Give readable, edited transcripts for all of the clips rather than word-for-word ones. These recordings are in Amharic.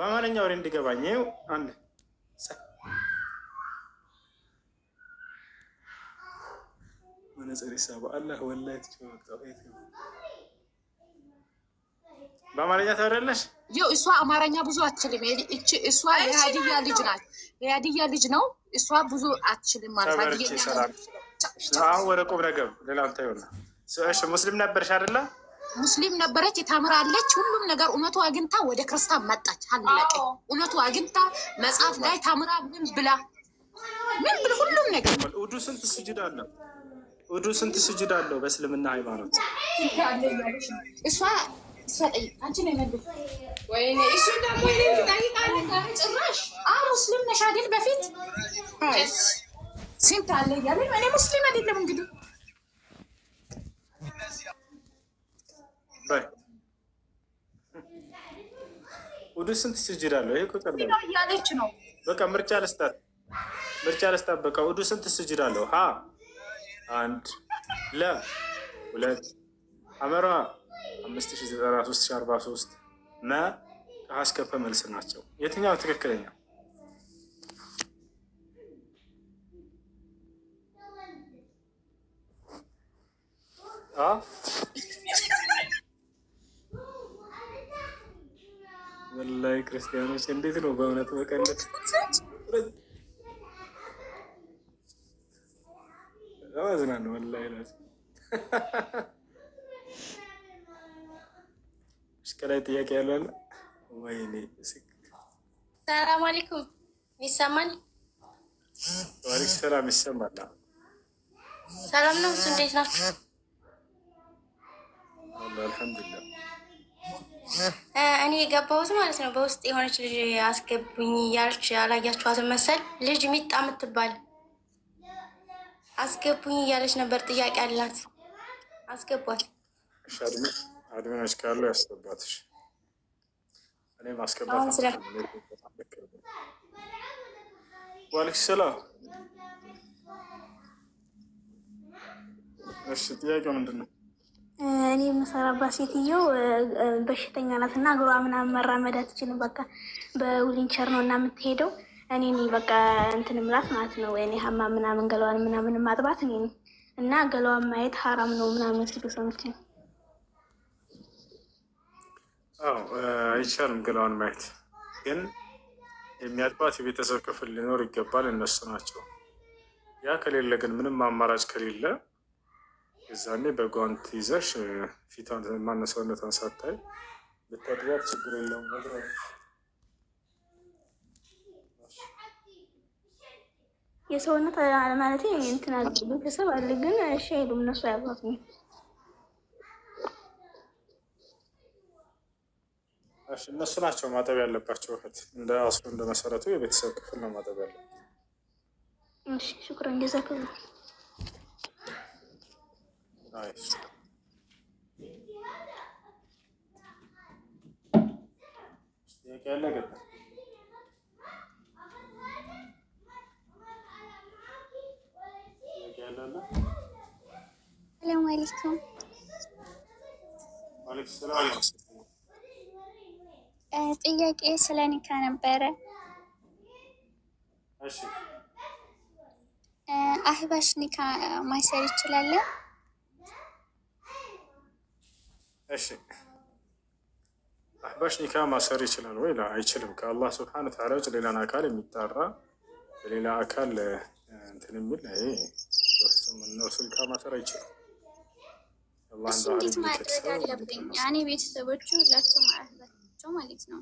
በአማርኛ ወሬ እንዲገባኝ ይኸው አንድ መነጽር ይሳባ አላህ ወላሂ ትችላልጣው በአማርኛ ታወራለሽ? እሷ አማርኛ ብዙ አትችልም። እሷ የሀዲያ ልጅ ናት። የሀዲያ ልጅ ነው። እሷ ብዙ አትችልም ማለት አሁን ወደ ቁም ነገር ሌላ አንተ ይሆናል። እሺ ሙስሊም ነበርሽ አይደለ? ሙስሊም ነበረች፣ ታምራለች። ሁሉም ነገር እውነቱ አግኝታ ወደ ክርስቲያን መጣች። አለቀ። እውነቱ አግኝታ መጽሐፍ ላይ ታምራ ምን ብላ ሁሉም ነገር ውዱ ስንት ስጁድ አለው? ውዱ ስንት ስጁድ አለው በእስልምና ሃይማኖት? እሷ አንቺ ነው የመለስኩት። ወይኔ እሱ ደግሞ ጭራሽ ሙስሊም ነሽ አይደል? በፊት ስንት አለ እያለ እኔ ሙስሊም አይደለም እንግዲህ ውዱ ስንት ስጁድ አለው? ይሄ ቁጥር ነው እያለች ነው። በቃ ምርጫ ልስጣት በቃ ውዱ ስንት ስጁድ አለው? ሀ አንድ፣ ለ ሁለት፣ አመራ 594343 መ ከሀስከፈ መልስ ናቸው። የትኛው ትክክለኛ? ወላሂ ክርስቲያኖች እንዴት ነው በእውነት መቀለድ አዝናለሁ። ወላሂ ከላይ ጥያቄ ያለ ወይኔ። ሰላም አለይኩም ይሰማል? ወአለይኩም ሰላም ይሰማል። ሰላም ነው። እሱ እንዴት ናችሁ? አልሐምዱሊላህ። እኔ የገባሁት ማለት ነው በውስጥ የሆነች ልጅ አስገቡኝ እያለች ያላያችኋትን መሰል ልጅ ሚጣ የምትባል አስገቡኝ እያለች ነበር። ጥያቄ አላት። አስገቧት። አድሚኖች ካሉ ያስገባትሽ። እኔ ማስገባት ዋሌክም ሰላም። እሺ ጥያቄው ምንድን ነው? እኔ የምሰራባት ሴትዮ በሽተኛ ናት እና እግሯ ምናምን መራመድ አትችልም። በቃ በዊልቸር ነው እና የምትሄደው። እኔ በቃ እንትን ምላት ማለት ነው። እኔ ሀማ ምናምን ገለዋን ምናምን ማጥባት እኔ እና ገለዋን ማየት ሀራም ነው ምናምን ሲሉ ሰምቼ ነው። አይቻልም ገለዋን ማየት። ግን የሚያጥባት የቤተሰብ ክፍል ሊኖር ይገባል። እነሱ ናቸው። ያ ከሌለ ግን ምንም አማራጭ ከሌለ የዛኔ በጓንት ይዘሽ ፊቷን ማነሰውነቷን ሳታይ ብታጥባት ችግር የለውም። የሰውነት ማለት እንትን አለ ቤተሰብ አለ። ግን እሺ አይሉም እነሱ አያባቱም። እሺ እነሱ ናቸው ማጠብ ያለባቸው። እህት እንደ አስሉ እንደ መሰረቱ የቤተሰብ ክፍል ነው ማጠብ ያለበት። እሺ ሹክራን ጀዛከላህ። ሰላም አለይኩም። ጥያቄ ስለ ኒካ ነበረ። አህባሽ ኒካ ማሰር ይችላል? እሺ አህባሽ ኒካ ማሰር ይችላል ወይ? አይችልም። ከአላህ ስብሐነ ወተዓላ ውጭ ሌላን አካል የሚጣራ በሌላ አካል እንትን የሚል በፍጹም እነሱ ኒካ ማሰር አይችልም። እሱ እንዴት ማድረግ አለብኝ? ያኔ ቤተሰቦቹ ሁላቸውም አህባቸው ማለት ነው።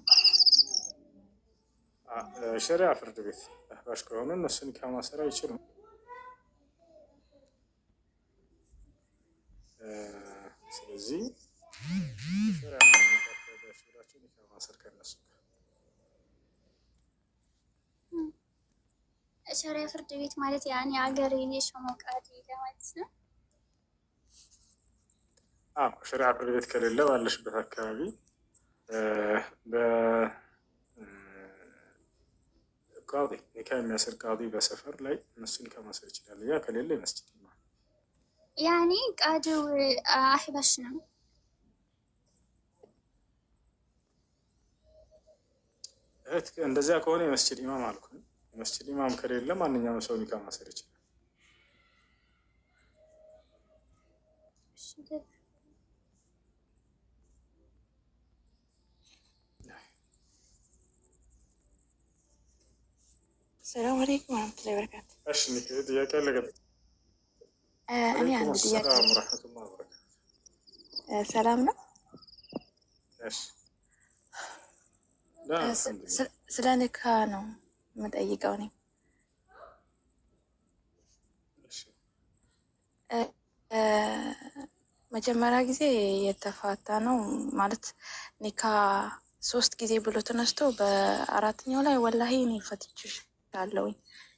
ሸሪዓ ፍርድ ቤት አህባሽ ከሆኑ እነሱ ኒካ ማሰር አይችሉም። ስለዚህ ሸሪዓ ፍርድ ቤት ማለት ያኔ ሀገር የሸሞቃዲ ለማለት ነው። ሸሪዓ ፍርድ ቤት ከሌለ ባለሽበት አካባቢ ቃዲ ኒካ የሚያስር ቃዲ በሰፈር ላይ እነሱ ኒካ ማሰር ይችላል። ያ ከሌለ መስጂድ ያኔ ቃዲው አህባሽ ነው። እንደዚያ ከሆነ የመስጂድ ኢማም አልኩኝ። የመስጂድ ኢማም ከሌለ ማንኛውም ሰው ኒካ ማሰር ይችላል። ሰላም አለይኩም ወራህመቱላሂ ወበረካቱ። እሺ ጥያቄ አለ? እኔ አንድ ጥያቄ ሰላም ነው። እሺ ስለ ኒካ ነው የምጠይቀው እኔ። መጀመሪያ ጊዜ የተፋታ ነው ማለት ኒካ 3 ጊዜ ብሎ ተነስቶ በአራተኛው ላይ ወላሂ እኔ ፈትቼሻለሁ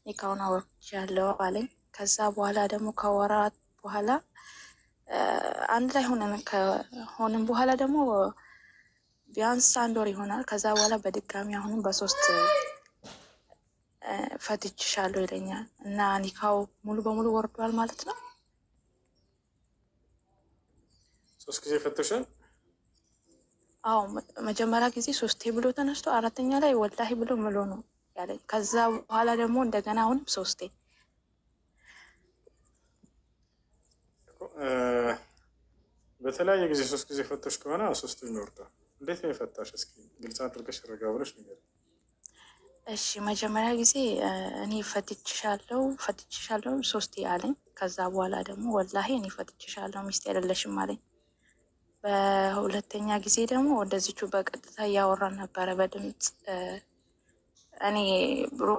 ኒካውን አውርጃለሁ አለኝ። ከዛ በኋላ ደግሞ ከወራት በኋላ አንድ ላይ ሆነን በኋላ ደግሞ ቢያንስ 1 ወር ይሆናል። ከዛ በኋላ በድጋሚ አሁንም በ3 ፈትቼሻለሁ ይለኛል እና ኒካው ሙሉ በሙሉ ወርዷል ማለት ነው። 3 ጊዜ ፈተሻል? አዎ መጀመሪያ ጊዜ 3 ብሎ ተነስቶ አራተኛ ላይ ወላሂ ብሎ ምሎ ነው ያለኝ። ከዛ በኋላ ደግሞ እንደገና አሁንም 3 በተለያየ ጊዜ 3 ጊዜ ፈተሽ ከሆነ 3ቱም ይወርዳል። እንዴት ነው የፈታሽ? እስኪ ግልጽ አድርገሽ ረጋ ብለሽ ንገሪኝ። እሺ መጀመሪያ ጊዜ እኔ ፈትቼሻለሁ 3 አለኝ። ከዛ በኋላ ደግሞ ወላሂ እኔ ፈትቼሻለሁ ሚስት አይደለሽም አለኝ። በሁለተኛ ጊዜ ደግሞ እንደዚቹ በቀጥታ እያወራን ነበረ በድምፅ። እኔ ብሮ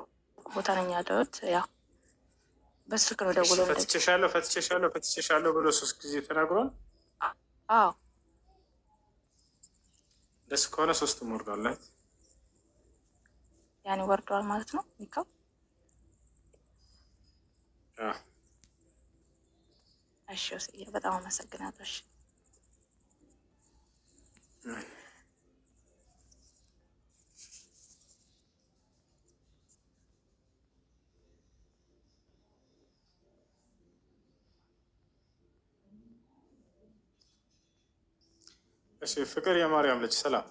ቦታ ነኝ ያለሁት፣ ያው በስልክ ነው ደውሎ ፈትቼሻለሁ ብሎ 3 ጊዜ ተናግሯል። አዎ ደስ ከሆነ 3ቱም ወርዷል። ያኔ ወርዷል ማለት ነው ኒካው። እሺ ወስዬ በጣም አመሰግናለሁ። እሺ እሺ ፍቅር የማርያም ልጅ ሰላም።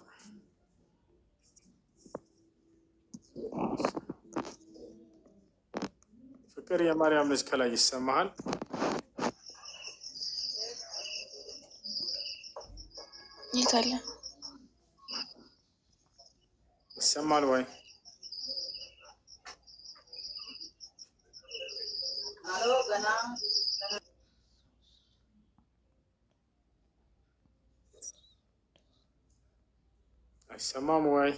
ፍቅር የማርያም ልጅ ከላይ ይሰማሃል? የት አለ? ይሰማል ወይ? አይሰማም ወይ?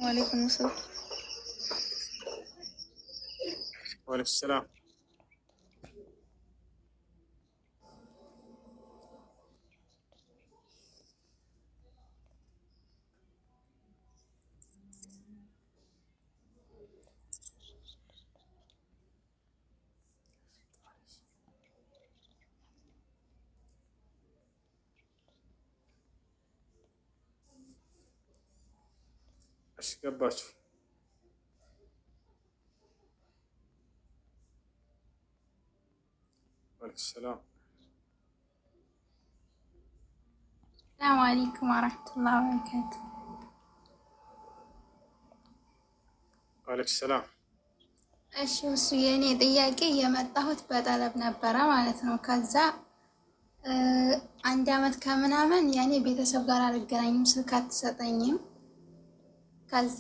ወአለይኩም ሰላም። ወአለይኩም ሰላም። እሺ ገባችሁ? ወአለይኩም ሰላም። ሰላም አለይኩም ወራህመቱላሂ ወበረካቱ። ወአለይኩም ሰላም። እሺ እሱ የኔ ጥያቄ የመጣሁት በጠለብ ነበረ ማለት ነው። ከዛ 1 አመት ከምናምን ያኔ ቤተሰብ ጋር አልገናኝም፣ ስልክ አትሰጠኝም። ከዛ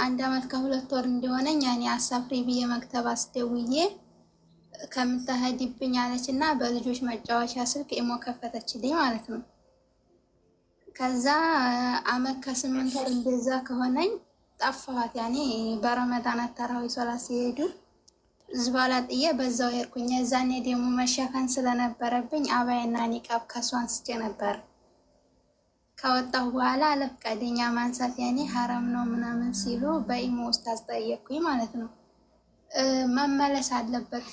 1 አመት ከ2 ወር እንደሆነኝ ያኔ አሳፍሪ ብዬ መክተብ አስደውዬ ከምታሄድብኝ አለች እና በልጆች መጫወቻ ስልክ ኢሞ ከፈተችልኝ ማለት ነው። ከዛ አመት ከ8 ወር እንደዛ ከሆነኝ ጠፋኋት። ያኔ በረመዳን ተራዊ ሶላት ሲሄዱ ዝባላ ጥዬ በዛው ሄድኩኝ። እዛኔ ደግሞ መሸፈን ስለነበረብኝ አባይና ኒቃብ ከሷ አንስቼ ነበር። ከወጣሁ በኋላ ለፍቃደኛ ማንሳት ያኔ ሐራም ነው ምናምን ሲሉ በኢሞ ውስጥ አስጠየቅኩኝ ማለት ነው። መመለስ አለበት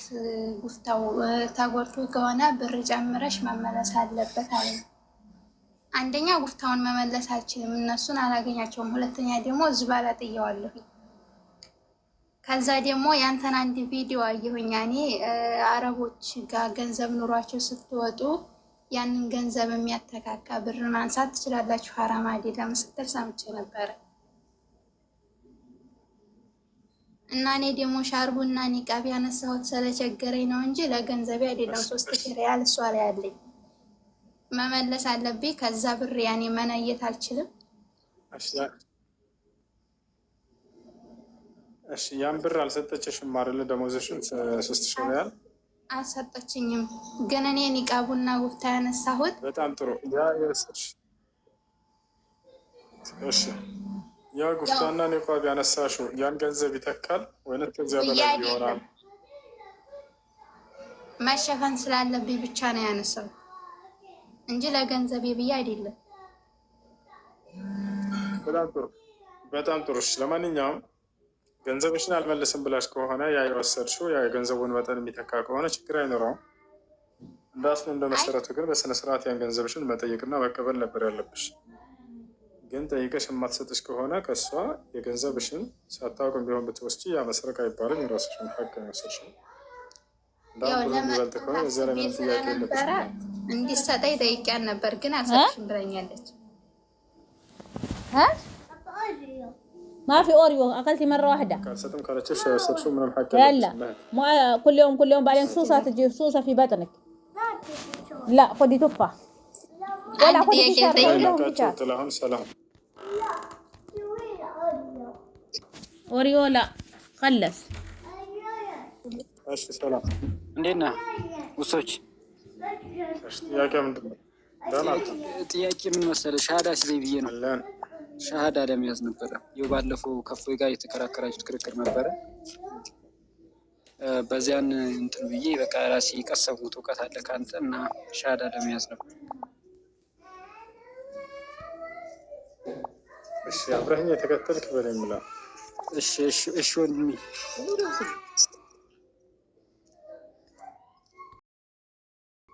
ጉፍታው ተጎድቶ ከሆነ ብር ጨምረሽ መመለስ አለበት አለ። አንደኛ ጉፍታውን መመለስ አልችልም፣ እነሱን አላገኛቸውም። ሁለተኛ ደግሞ ዝባላ ጥየዋለሁ። ከዛ ደግሞ ያንተን አንድ ቪዲዮ አየሁኝ እኔ አረቦች ጋር ገንዘብ ኑሯቸው ስትወጡ ያንን ገንዘብ የሚያተካካ ብር ማንሳት ትችላላችሁ ሐራም አይደለም ስትል ሰምቼ ነበረ። እና እኔ ደግሞ ሻርቡና ኒቃብ ያነሳሁት ስለቸገረኝ ነው እንጂ ለገንዘቤ አይደለም። 3000 ሪያል እሷ ላይ አለኝ መመለስ አለብኝ። ከዛ ብር ያኔ መነየት አልችልም። እሺ ያን ብር አልሰጠችሽም አይደል? ደሞዝሽን 3000 ሪያል አልሰጠችኝም። ግን እኔ ኒቃቡና ጉፍታ ያነሳሁት በጣም ጥሩ ያ የሰጥሽ እሺ ያ ጉፍታና ኒቃብ ያነሳሽው ያን ገንዘብ ይተካል ወይስ ከዚያ በላይ ይሆናል? መሸፈን ስላለብኝ ብቻ ነው ያነሳው እንጂ ለገንዘቤ ብዬ አይደለም። በጣም ጥሩ እሺ ለማንኛውም ገንዘብሽን አልመለስም ብላሽ ከሆነ ያ የወሰድሽው ያ የገንዘቡን መጠን የሚተካ ከሆነ ችግር አይኖረውም። እንዳስሉ እንደመሰረቱ ግን በስነ ስርዓት ያን ገንዘብሽን መጠየቅና መቀበል ነበር ያለብሽ። ግን ጠይቀሽ የማትሰጥሽ ከሆነ ከእሷ የገንዘብሽን ሳታውቅም ቢሆን ብትወስጂ ያ መስረቅ አይባልም። የራስሽን ሀቅ የወሰድሽው እንዳሁን የሚበልጥ ከሆነ በዚያ ላይ ምንም ጥያቄ የለብሽ። እንዲሰጠኝ ጠይቂያን ነበር ግን አልሰጥሽም ብለኛለች። ما في أوريو أكلتي مرة واحدة. يلا كل يوم بعدين صوصة تجي صوصة في بطنك. لا خدي تفاح. ولا خدي فشار. أوريو لا خلص. سلام. عندنا وصوش. ጥያቄ ምን መሰለሽ ሻሃዳ ሲዘይ ብዬ ነው ሻሃዳ ለመያዝ ነበረ። ይኸው ባለፈው ከፎይ ጋር የተከራከራችሁት ክርክር ነበረ። በዚያን እንትን ብዬ በቃ ራሴ የቀሰሙት እውቀት አለ ካንተ እና ሻሃዳ ለመያዝ ነበር። እሺ አብረኸኝ የተከተልክ በለኝ ብላ። እሺ ወንድሜ